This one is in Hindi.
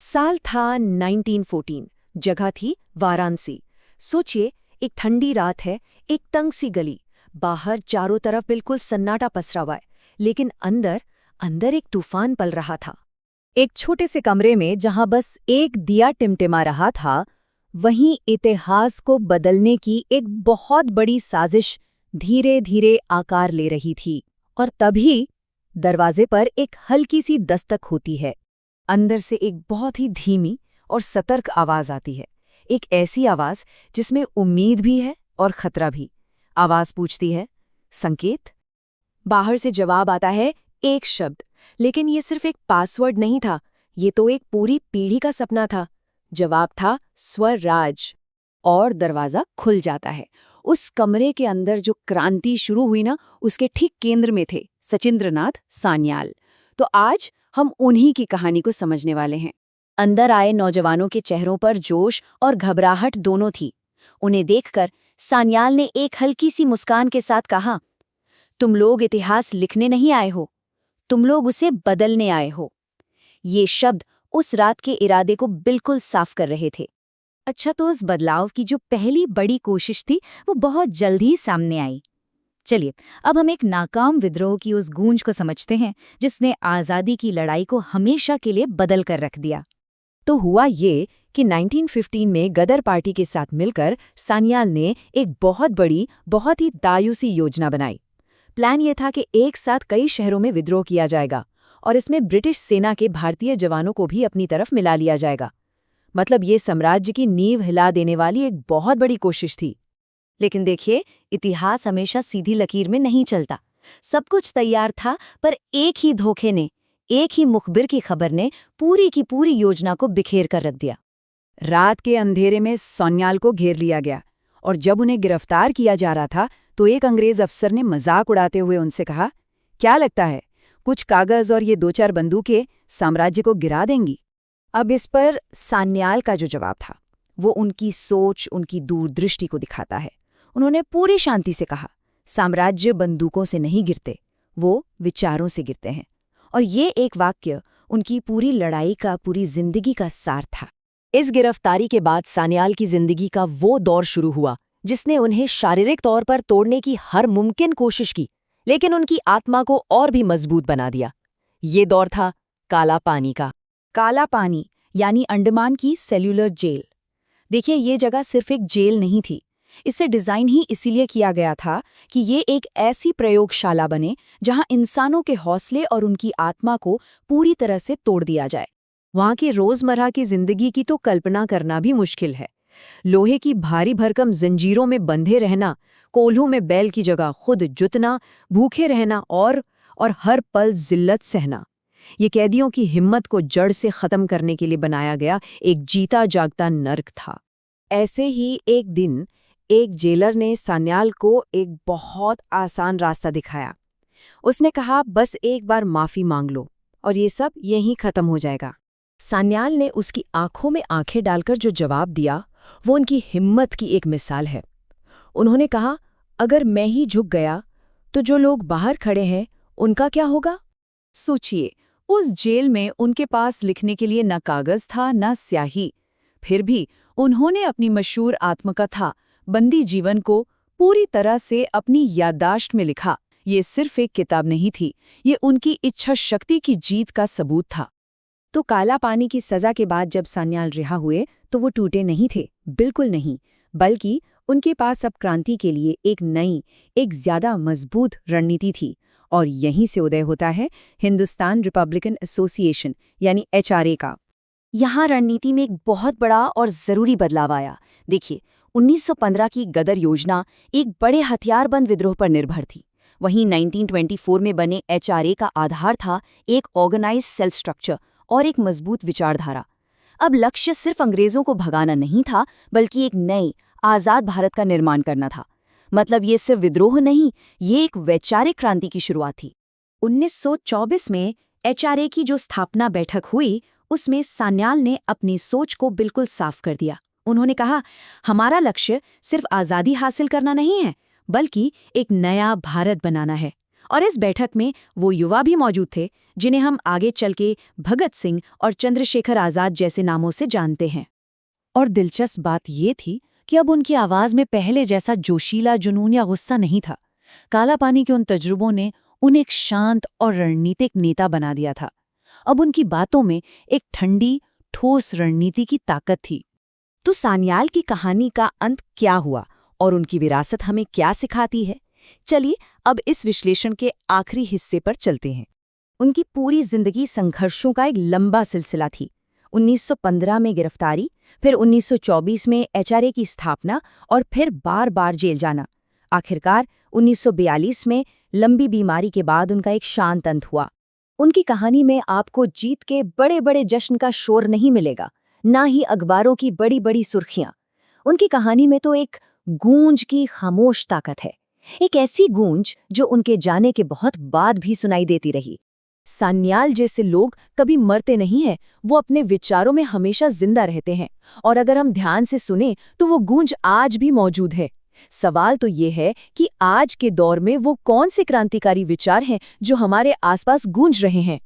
साल था 1914। जगह थी वाराणसी। सोचिए, एक ठंडी रात है, एक तंग सी गली, बाहर चारों तरफ बिल्कुल सन्नाटा पसरा हुआ है, लेकिन अंदर अंदर एक तूफान पल रहा था। एक छोटे से कमरे में जहां बस एक दिया टिमटिमा रहा था, वहीं इतिहास को बदलने की एक बहुत बड़ी साजिश धीरे धीरे आकार ले रही थी। और तभी दरवाजे पर एक हल्की सी दस्तक होती है। अंदर से एक बहुत ही धीमी और सतर्क आवाज आती है, एक ऐसी आवाज जिसमें उम्मीद भी है और खतरा भी। आवाज पूछती है, संकेत? बाहर से जवाब आता है, एक शब्द। लेकिन ये सिर्फ एक पासवर्ड नहीं था, ये तो एक पूरी पीढ़ी का सपना था। जवाब था स्वराज। और दरवाजा खुल जाता है। उस कमरे के अंदर जो क्रांति शुरू हुई ना, उसके ठीक केंद्र में थे सचिंद्रनाथ सान्याल। तो आज हम उन्हीं की कहानी को समझने वाले हैं। अंदर आए नौजवानों के चेहरों पर जोश और घबराहट दोनों थी। उन्हें देखकर सान्याल ने एक हल्की सी मुस्कान के साथ कहा, तुम लोग इतिहास लिखने नहीं आए हो, तुम लोग उसे बदलने आए हो। ये शब्द उस रात के इरादे को बिल्कुल साफ कर रहे थे। अच्छा, तो उस बदलाव की जो पहली बड़ी कोशिश थी, वो बहुत जल्द ही सामने आई। चलिए, अब हम एक नाकाम विद्रोह की उस गूंज को समझते हैं जिसने आज़ादी की लड़ाई को हमेशा के लिए बदल कर रख दिया। तो हुआ ये कि 1915 में गदर पार्टी के साथ मिलकर सान्याल ने एक बहुत बड़ी, बहुत ही दायूसी योजना बनाई। प्लान ये था कि एक साथ कई शहरों में विद्रोह किया जाएगा और इसमें ब्रिटिश सेना के भारतीय जवानों को भी अपनी तरफ मिला लिया जाएगा। मतलब ये साम्राज्य की नींव हिला देने वाली एक बहुत बड़ी कोशिश थी। लेकिन देखिए, इतिहास हमेशा सीधी लकीर में नहीं चलता। सब कुछ तैयार था, पर एक ही धोखे ने, एक ही मुखबिर की खबर ने पूरी की पूरी योजना को बिखेर कर रख दिया। रात के अंधेरे में सान्याल को घेर लिया गया और जब उन्हें गिरफ्तार किया जा रहा था तो एक अंग्रेज अफसर ने मजाक उड़ाते हुए उनसे कहा, क्या लगता है, कुछ कागज और ये 2-4 बंदूकें साम्राज्य को गिरा देंगी? अब इस पर सान्याल का जो जवाब था, वो उनकी सोच, उनकी दूरदृष्टि को दिखाता है। उन्होंने पूरी शांति से कहा, साम्राज्य बंदूकों से नहीं गिरते, वो विचारों से गिरते हैं। और ये एक वाक्य उनकी पूरी लड़ाई का, पूरी जिंदगी का सार था। इस गिरफ्तारी के बाद सान्याल की जिंदगी का वो दौर शुरू हुआ जिसने उन्हें शारीरिक तौर पर तोड़ने की हर मुमकिन कोशिश की, लेकिन उनकी आत्मा को और भी मजबूत बना दिया। ये दौर था काला पानी का। काला पानी यानी अंडमान की सेल्यूलर जेल। देखिए, ये जगह सिर्फ एक जेल नहीं थी। इसे डिजाइन ही इसीलिए किया गया था कि ये एक ऐसी प्रयोगशाला बने जहां इंसानों के हौसले और उनकी आत्मा को पूरी तरह से तोड़ दिया जाए। वहां की रोजमर्रा की जिंदगी की तो कल्पना करना भी मुश्किल है। लोहे की भारी भरकम जंजीरों में बंधे रहना, कोल्हू में बैल की जगह खुद जुतना, भूखे रहना और हर पल जिल्लत सहना। ये कैदियों की हिम्मत को जड़ से खत्म करने के लिए बनाया गया एक जीता जागता नर्क था। ऐसे ही एक दिन एक जेलर ने सान्याल को एक बहुत आसान रास्ता दिखाया। उसने कहा, बस एक बार माफी मांग लो और ये सब यहीं खत्म हो जाएगा। सान्याल ने उसकी आंखों में आंखें डालकर जो जवाब दिया, वो उनकी हिम्मत की एक मिसाल है। उन्होंने कहा, अगर मैं ही झुक गया तो जो लोग बाहर खड़े हैं उनका क्या होगा? सोचिए, उस जेल में उनके पास लिखने के लिए न कागज था न स्याही, फिर भी उन्होंने अपनी मशहूर आत्मकथा बंदी जीवन को पूरी तरह से अपनी याददाश्त में लिखा। ये सिर्फ एक किताब नहीं थी, ये उनकी इच्छा शक्ति की जीत का सबूत था। तो काला पानी की सजा के बाद जब सान्याल रिहा हुए तो वो टूटे नहीं थे, बिल्कुल नहीं, बल्कि उनके पास अब क्रांति के लिए एक नई, एक ज्यादा मजबूत रणनीति थी। और यहीं से उदय होता है हिंदुस्तान रिपब्लिकन एसोसिएशन यानी HRA का। यहाँ रणनीति में एक बहुत बड़ा और जरूरी बदलाव आया। देखिए, 1915 की गदर योजना एक बड़े हथियारबंद विद्रोह पर निर्भर थी। वहीं 1924 में बने HRA का आधार था एक ऑर्गेनाइज्ड सेल स्ट्रक्चर और एक मजबूत विचारधारा। अब लक्ष्य सिर्फ अंग्रेजों को भगाना नहीं था, बल्कि एक नई, आजाद भारत का निर्माण करना था। मतलब ये सिर्फ विद्रोह नहीं, ये एक वैचारिक क्रांति की शुरुआत थी। 1924 में HRA की जो स्थापना बैठक हुई, उसमें सान्याल ने अपनी सोच को बिल्कुल साफ कर दिया। उन्होंने कहा, हमारा लक्ष्य सिर्फ आज़ादी हासिल करना नहीं है, बल्कि एक नया भारत बनाना है। और इस बैठक में वो युवा भी मौजूद थे जिन्हें हम आगे चल के भगत सिंह और चंद्रशेखर आज़ाद जैसे नामों से जानते हैं। और दिलचस्प बात ये थी कि अब उनकी आवाज में पहले जैसा जोशीला जुनून या गुस्सा नहीं था। काला पानी के उन तजुर्बों ने उन्हें एक शांत और रणनीतिक नेता बना दिया था। अब उनकी बातों में एक ठंडी, ठोस रणनीति की ताकत थी। तो सान्याल की कहानी का अंत क्या हुआ और उनकी विरासत हमें क्या सिखाती है? चलिए अब इस विश्लेषण के आखिरी हिस्से पर चलते हैं। उनकी पूरी जिंदगी संघर्षों का एक लंबा सिलसिला थी। 1915 में गिरफ्तारी, फिर 1924 में एचआरए की स्थापना और फिर बार बार जेल जाना। आखिरकार 1942 में लंबी बीमारी के बाद उनका एक शांत अंत हुआ। उनकी कहानी में आपको जीत के बड़े बड़े जश्न का शोर नहीं मिलेगा, ना ही अखबारों की बड़ी बड़ी सुर्खियां। उनकी कहानी में तो एक गूंज की खामोश ताकत है, एक ऐसी गूंज जो उनके जाने के बहुत बाद भी सुनाई देती रही। सान्याल जैसे लोग कभी मरते नहीं हैं, वो अपने विचारों में हमेशा जिंदा रहते हैं, और अगर हम ध्यान से सुने तो वो गूंज आज भी मौजूद है। सवाल तो ये है कि आज के दौर में वो कौन से क्रांतिकारी विचार हैं जो हमारे आसपास गूंज रहे हैं।